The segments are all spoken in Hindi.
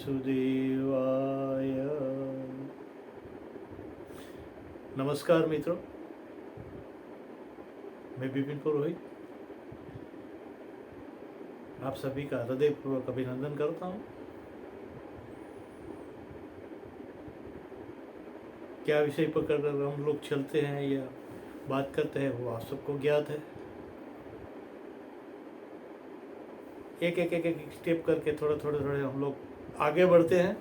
वासुदेवाय। नमस्कार मित्रों, मैं विपिन पुरोहित आप सभी का हृदयपूर्वक अभिनंदन करता हूँ। क्या विषय पकड़ कर हम लोग चलते हैं या बात करते हैं वो आप सबको ज्ञात है। एक एक एक एक स्टेप करके थोड़े हम लोग आगे बढ़ते हैं।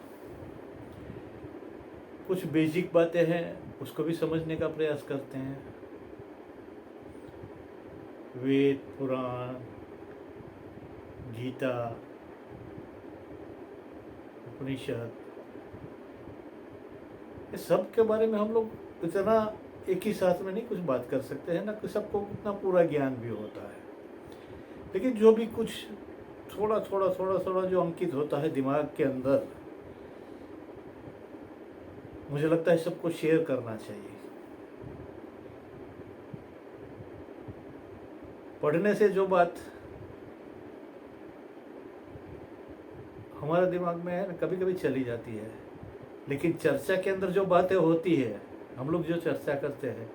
कुछ बेसिक बातें हैं उसको भी समझने का प्रयास करते हैं। वेद, पुराण, गीता, उपनिषद, ये सब के बारे में हम लोग इतना एक ही साथ में नहीं कुछ बात कर सकते हैं ना, कि सबको उतना पूरा ज्ञान भी होता है। लेकिन जो भी कुछ थोड़ा जो अंकित होता है दिमाग के अंदर, मुझे लगता है सबको शेयर करना चाहिए। पढ़ने से जो बात हमारे दिमाग में है ना, कभी कभी चली जाती है, लेकिन चर्चा के अंदर जो बातें होती है, हम लोग जो चर्चा करते हैं,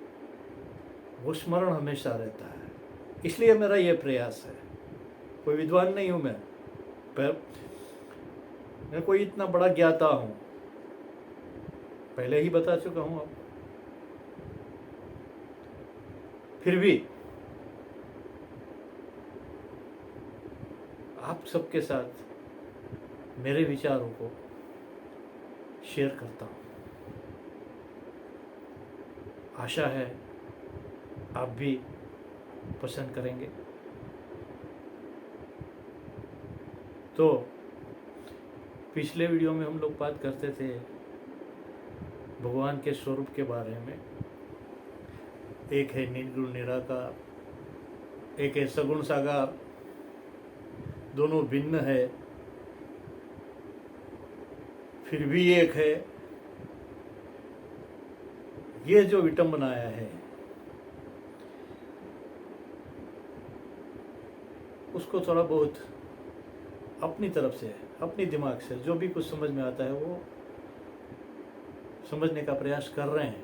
वो स्मरण हमेशा रहता है। इसलिए मेरा ये प्रयास है। कोई विद्वान नहीं हूँ मैं कोई इतना बड़ा ज्ञाता हूँ, पहले ही बता चुका हूँ। अब फिर भी आप सबके साथ मेरे विचारों को शेयर करता हूँ। आशा है आप भी पसंद करेंगे। तो पिछले वीडियो में हम लोग बात करते थे भगवान के स्वरूप के बारे में। एक है निर्गुण निराकार, एक है सगुण साकार, दोनों भिन्न है। फिर भी एक है। ये जो विटंबनाया है उसको थोड़ा बहुत अपनी तरफ से, अपनी दिमाग से जो भी कुछ समझ में आता है वो समझने का प्रयास कर रहे हैं।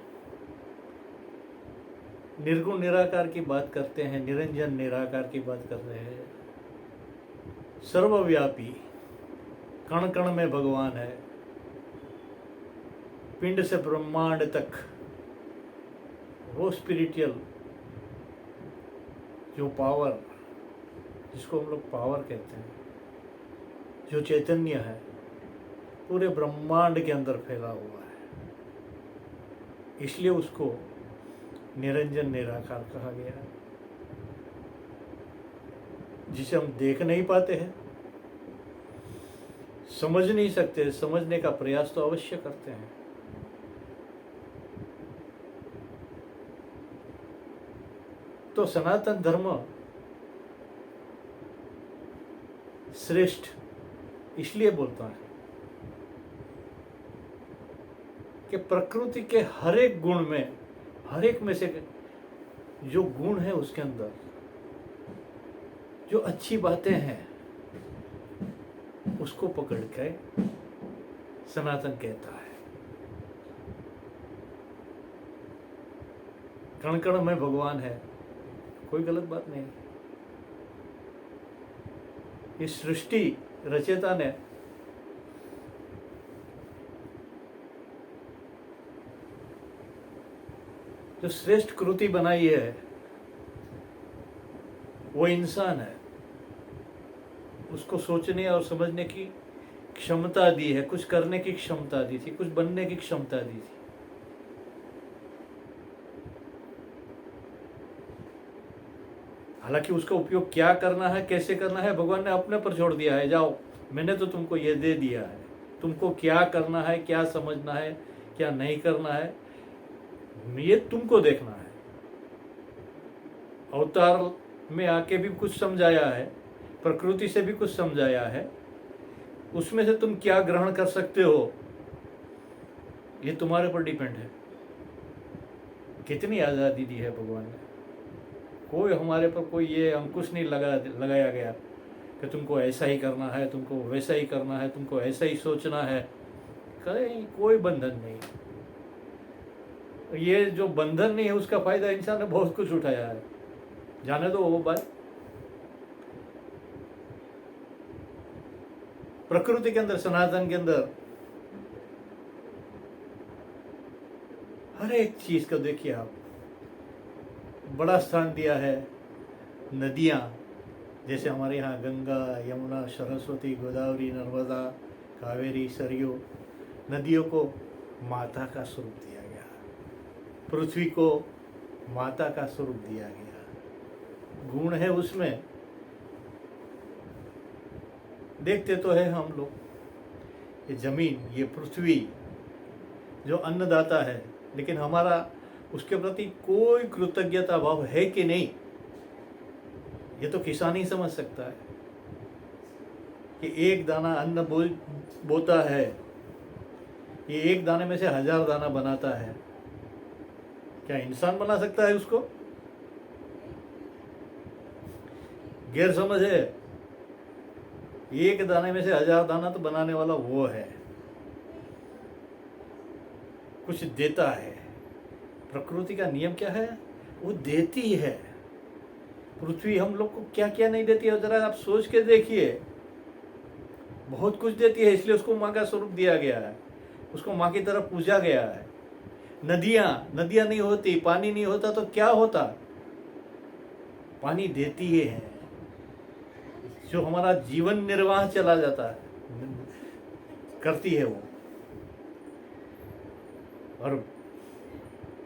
निर्गुण निराकार की बात करते हैं, निरंजन निराकार की बात कर रहे हैं। सर्वव्यापी, कण कण में भगवान है, पिंड से ब्रह्मांड तक। वो स्पिरिचुअल जो पावर, जिसको हम लोग पावर कहते हैं, जो चैतन्य है, पूरे ब्रह्मांड के अंदर फैला हुआ है। इसलिए उसको निरंजन निराकार कहा गया है। जिसे हम देख नहीं पाते हैं, समझ नहीं सकते, समझने का प्रयास तो अवश्य करते हैं। तो सनातन धर्म श्रेष्ठ इसलिए बोलता है कि प्रकृति के हर एक गुण में, हर एक में से जो गुण है उसके अंदर जो अच्छी बातें हैं उसको पकड़ के सनातन कहता है। कण कण में भगवान है, कोई गलत बात नहीं। इस सृष्टि रचयिता ने जो श्रेष्ठ कृति बनाई है वो इंसान है। उसको सोचने और समझने की क्षमता दी है, कुछ करने की क्षमता दी थी, कुछ बनने की क्षमता दी थी। हालांकि उसका उपयोग क्या करना है, कैसे करना है, भगवान ने अपने पर छोड़ दिया है। जाओ, मैंने तो तुमको ये दे दिया है, तुमको क्या करना है, क्या समझना है, क्या नहीं करना है, ये तुमको देखना है। अवतार में आके भी कुछ समझाया है, प्रकृति से भी कुछ समझाया है। उसमें से तुम क्या ग्रहण कर सकते हो, ये तुम्हारे पर डिपेंड है। कितनी आज़ादी दी है भगवान ने। कोई हमारे पर कोई ये अंकुश नहीं लगाया गया कि तुमको ऐसा ही करना है, तुमको वैसा ही करना है, तुमको ऐसा ही सोचना है। कहीं कोई बंधन नहीं। ये जो बंधन नहीं है उसका फायदा इंसान ने बहुत कुछ उठाया है, जाने दो वो बात। प्रकृति के अंदर, सनातन के अंदर हर एक चीज को देखिए आप, बड़ा स्थान दिया है। नदियाँ, जैसे हमारे यहाँ गंगा, यमुना, सरस्वती, गोदावरी, नर्मदा, कावेरी, सरयू, नदियों को माता का स्वरूप दिया गया, पृथ्वी को माता का स्वरूप दिया गया। गुण है उसमें, देखते तो है हम लोग, ये जमीन, ये पृथ्वी जो अन्नदाता है, लेकिन हमारा उसके प्रति कोई कृतज्ञता भाव है कि नहीं, ये तो किसान ही समझ सकता है कि एक दाना अन्न बोता है, ये एक दाने में से 1000 दाना बनाता है। क्या इंसान बना सकता है उसको? गैर समझ है। एक दाने में से 1000 दाना तो बनाने वाला वो है, कुछ देता है। प्रकृति का नियम क्या है? वो देती है। पृथ्वी हम लोग को क्या क्या नहीं देती है, जरा आप सोच के देखिए। बहुत कुछ देती है, इसलिए उसको माँ का स्वरूप दिया गया है, उसको माँ की तरफ पूजा गया है। नदियाँ नहीं होती, पानी नहीं होता तो क्या होता? पानी देती है, जो हमारा जीवन निर्वाह चला जाता है, करती है वो। और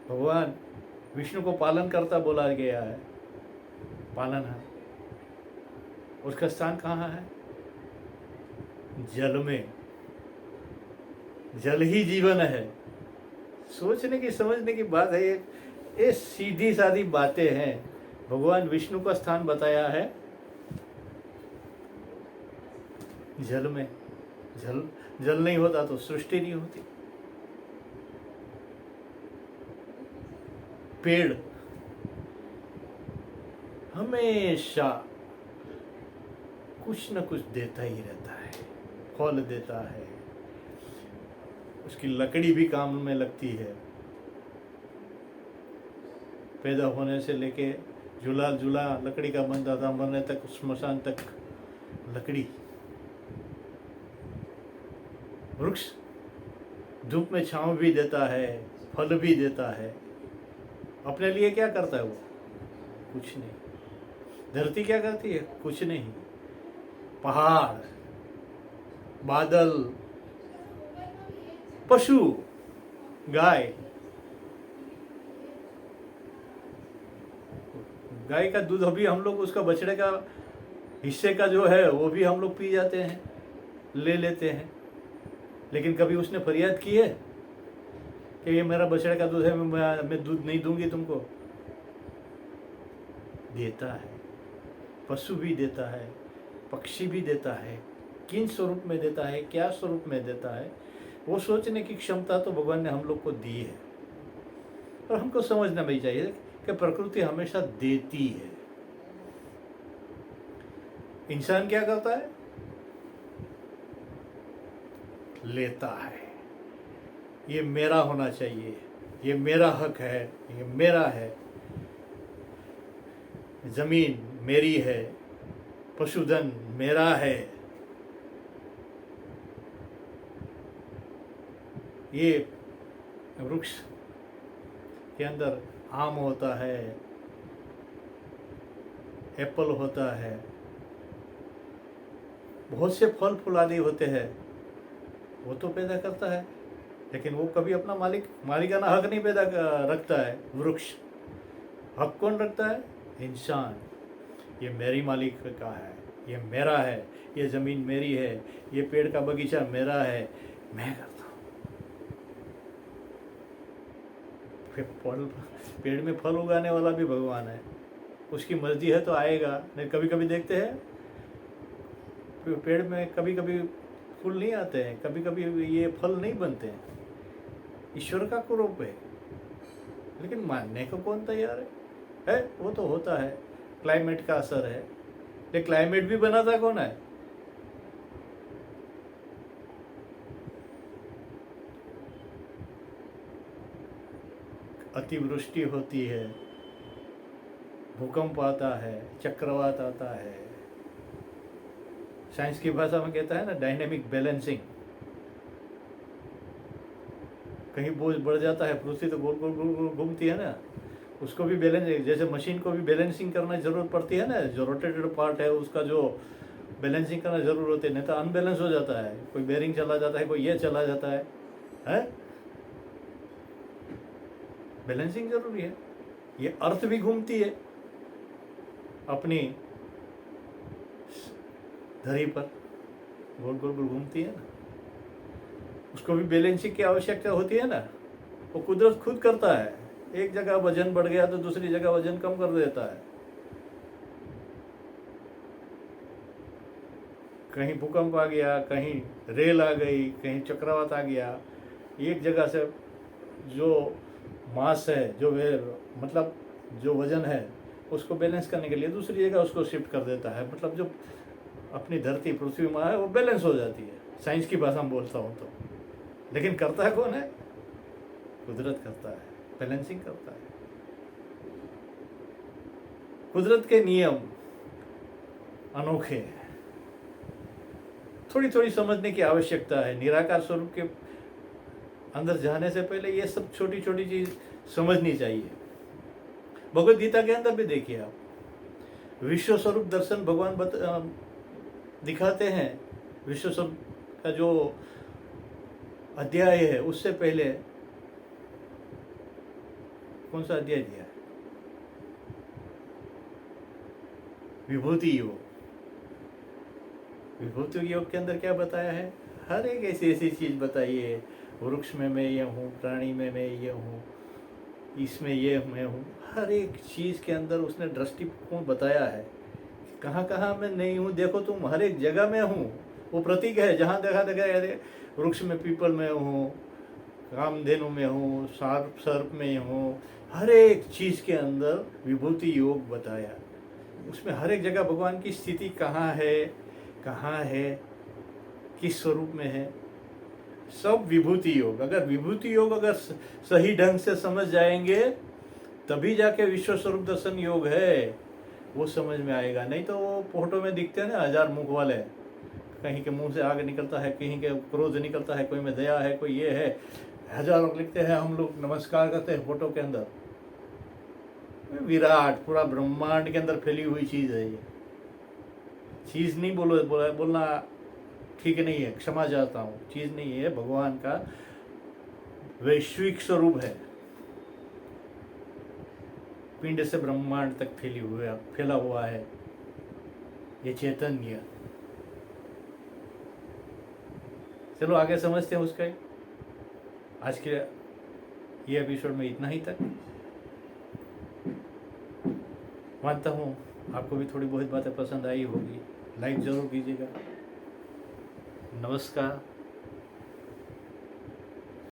भगवान विष्णु को पालन करता बोला गया है, पालन है। उसका स्थान कहाँ है? जल में। जल ही जीवन है। सोचने की, समझने की बात है ये सीधी सादी बातें हैं। भगवान विष्णु का स्थान बताया है जल में। जल नहीं होता तो सृष्टि नहीं होती। पेड़ हमेशा कुछ न कुछ देता ही रहता है, फल देता है, उसकी लकड़ी भी काम में लगती है। पैदा होने से लेके झूला लकड़ी का बनता था, मरने तक, स्मशान तक लकड़ी। वृक्ष धूप में छांव भी देता है, फल भी देता है। अपने लिए क्या करता है वो? कुछ नहीं। धरती क्या करती है? कुछ नहीं। पहाड़, बादल, पशु, गाय का दूध अभी हम लोग, उसका बछड़े का हिस्से का जो है वो भी हम लोग पी जाते हैं, ले लेते हैं। लेकिन कभी उसने फरियाद की है कि ये मेरा बछड़े का दूध है, मैं दूध नहीं दूंगी तुमको? देता है। पशु भी देता है, पक्षी भी देता है। किन स्वरूप में देता है, क्या स्वरूप में देता है, वो सोचने की क्षमता तो भगवान ने हम लोग को दी है। और हमको समझना भी चाहिए कि प्रकृति हमेशा देती है। इंसान क्या करता है? लेता है। ये मेरा होना चाहिए, ये मेरा हक है, ये मेरा है, जमीन मेरी है, पशुधन मेरा है। ये वृक्ष के अंदर आम होता है, एप्पल होता है, बहुत से फल फूल आदि होते हैं, वो तो पैदा करता है। लेकिन वो कभी अपना मालिकाना हक नहीं पैदा रखता है। वृक्ष हक कौन रखता है? इंसान। ये मेरी मालिक का है, ये मेरा है, ये ज़मीन मेरी है, ये पेड़ का बगीचा मेरा है, मैं करता हूँ। फल, पेड़ में फल उगाने वाला भी भगवान है, उसकी मर्जी है तो आएगा। नहीं, कभी कभी देखते हैं पेड़ में कभी कभी फूल नहीं आते हैं, कभी कभी ये फल नहीं बनते हैं। ईश्वर का कुरूप है, लेकिन मानने को कौन तैयार है? वो तो होता है, क्लाइमेट का असर है। ये क्लाइमेट भी बनाता कौन है? अतिवृष्टि होती है, भूकंप आता है, चक्रवात आता है। साइंस की भाषा में कहता है ना डायनेमिक बैलेंसिंग। कहीं बोझ बढ़ जाता है, पृथ्वी तो गोल गोल गोल गोल घूमती है ना, उसको भी बैलेंस, जैसे मशीन को भी बैलेंसिंग करना जरूरत पड़ती है ना, जो रोटेटेड पार्ट है उसका जो बैलेंसिंग करना जरूर होती है, नहीं तो अनबैलेंस हो जाता है, कोई बेरिंग चला जाता है, कोई ये चला जाता है, बैलेंसिंग जरूरी है। ये अर्थ भी घूमती है अपनी धरी पर, गोल गोल गोल घूमती है ना, उसको भी बैलेंसिंग की आवश्यकता होती है ना। वो कुदरत खुद करता है, एक जगह वजन बढ़ गया तो दूसरी जगह वजन कम कर देता है। कहीं भूकंप आ गया, कहीं रेल आ गई, कहीं चक्रवात आ गया, एक जगह से जो मास है, जो मतलब जो वजन है उसको बैलेंस करने के लिए दूसरी जगह उसको शिफ्ट कर देता है। मतलब जो अपनी धरती पृथ्वी माँ है वो बैलेंस हो जाती है, साइंस की भाषा में बोलता हूँ तो। लेकिन करता है कौन है? कुदरत करता है, बैलेंसिंग करता है। कुदरत के नियम अनोखे हैं, थोड़ी थोड़ी समझने की आवश्यकता है। निराकार स्वरूप के अंदर जाने से पहले ये सब छोटी छोटी चीज समझनी चाहिए। भगवद गीता के अंदर भी देखिए आप, विश्व स्वरूप दर्शन भगवान दिखाते हैं। विश्व स्वरूप का जो अध्याय है उससे पहले कौन सा अध्याय दिया है? विभूति योग। विभूति योग के अंदर क्या बताया है? हर एक ऐसी ऐसी चीज बताई है। वृक्ष में मैं ये हूँ, प्राणी में मैं ये हूँ, इसमें ये मैं हूँ। हर एक चीज के अंदर उसने दृष्टिकोण बताया है, कहाँ कहाँ मैं नहीं हूँ। देखो तुम, हर एक जगह में हूँ। वो प्रतीक है, जहाँ देखा वृक्ष में पीपल में हूँ, कामधेनु में हूँ, सर्प में हूँ। हर एक चीज के अंदर विभूति योग बताया। उसमें हर एक जगह भगवान की स्थिति कहाँ है, किस स्वरूप में है, सब विभूति योग। अगर विभूति योग अगर सही ढंग से समझ जाएंगे तभी जाके विश्व स्वरूप दर्शन योग है, वो समझ में आएगा। नहीं तो वो फोटो में दिखते हैं ना 1000 मुख वाले, कहीं के मुंह से आग निकलता है, कहीं के क्रोध निकलता है, कोई में दया है, कोई ये है, हजारों लिखते हैं, हम लोग नमस्कार करते हैं फोटो के अंदर। विराट पूरा ब्रह्मांड के अंदर फैली हुई चीज है ये। चीज नहीं बोलना ठीक नहीं है, क्षमा चाहता हूँ, चीज नहीं है, भगवान का वैश्विक स्वरूप है। पिंड से ब्रह्मांड तक फैला हुआ है ये चैतन्य। चलो आगे समझते हैं उसका। आज के ये एपिसोड में इतना ही तक। मानता हूँ आपको भी थोड़ी बहुत बातें पसंद आई होगी। लाइक जरूर कीजिएगा। नमस्कार।